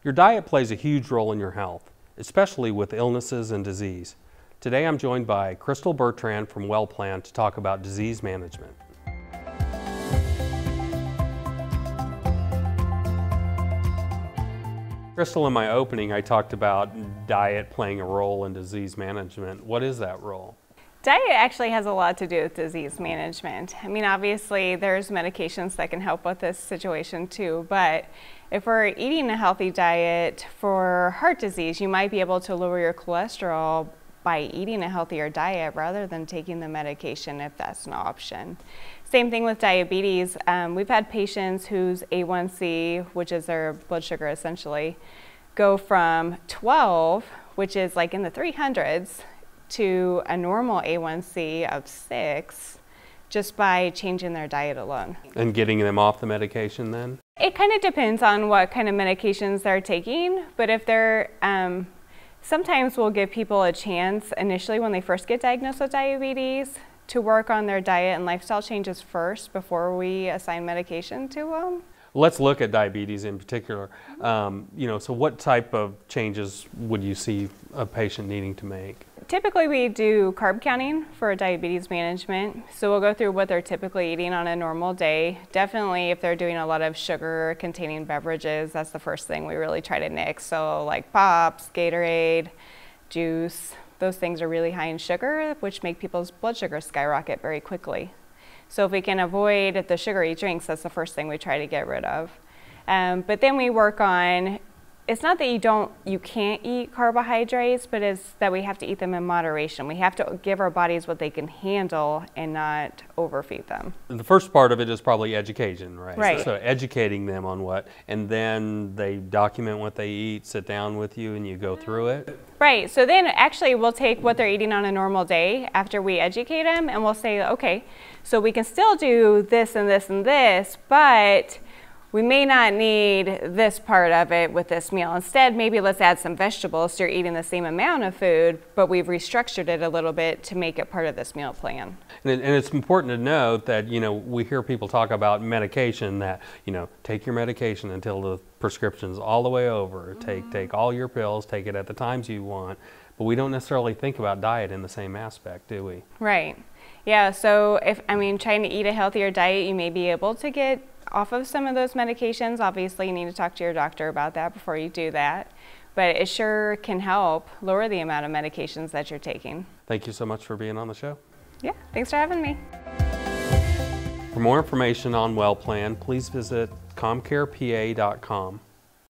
Your diet plays a huge role in your health, especially with illnesses and disease. Today I'm joined by Crystal Bertrand from WellPlan to talk about disease management. Crystal, in my opening, I talked about diet playing a role in disease management. What is that role? Diet actually has a lot to do with disease management. I mean, obviously there's medications that can help with this situation too, but if we're eating a healthy diet for heart disease, you might be able to lower your cholesterol by eating a healthier diet rather than taking the medication if that's an option. Same thing with diabetes. We've had patients whose A1C, which is their blood sugar essentially, go from 12, which is like in the 300s, to a normal A1C of 6 just by changing their diet alone. And getting them off the medication then? It kind of depends on what kind of medications they're taking, but if they're, sometimes we'll give people a chance initially when they first get diagnosed with diabetes to work on their diet and lifestyle changes first before we assign medication to them. Let's look at diabetes in particular. So what type of changes would you see a patient needing to make? Typically we do carb counting for diabetes management. So we'll go through what they're typically eating on a normal day. Definitely if they're doing a lot of sugar containing beverages, that's the first thing we really try to nix. So like pops, Gatorade, juice, those things are really high in sugar, which make people's blood sugar skyrocket very quickly. So if we can avoid the sugary drinks, that's the first thing we try to get rid of. But then we work on, it's not that you can't eat carbohydrates, but it's that we have to eat them in moderation. We have to give our bodies what they can handle and not overfeed them. The first part of it is probably education, right? Right. So educating them on what, and then they document what they eat, sit down with you, and you go through it? Right, so then actually we'll take what they're eating on a normal day after we educate them, and we'll say, okay, so we can still do this and this and this, but we may not need this part of it with this meal. Instead, maybe let's add some vegetables so you're eating the same amount of food, but we've restructured it a little bit to make it part of this meal plan. And it's important to note that, we hear people talk about medication that, take your medication until the prescription's all the way over. Take all your pills, take it at the times you want. But we don't necessarily think about diet in the same aspect, do we? Right. Yeah, so trying to eat a healthier diet, you may be able to get off of some of those medications. Obviously, you need to talk to your doctor about that before you do that. But it sure can help lower the amount of medications that you're taking. Thank you so much for being on the show. Yeah, thanks for having me. For more information on WellPlan, please visit comcarepa.com.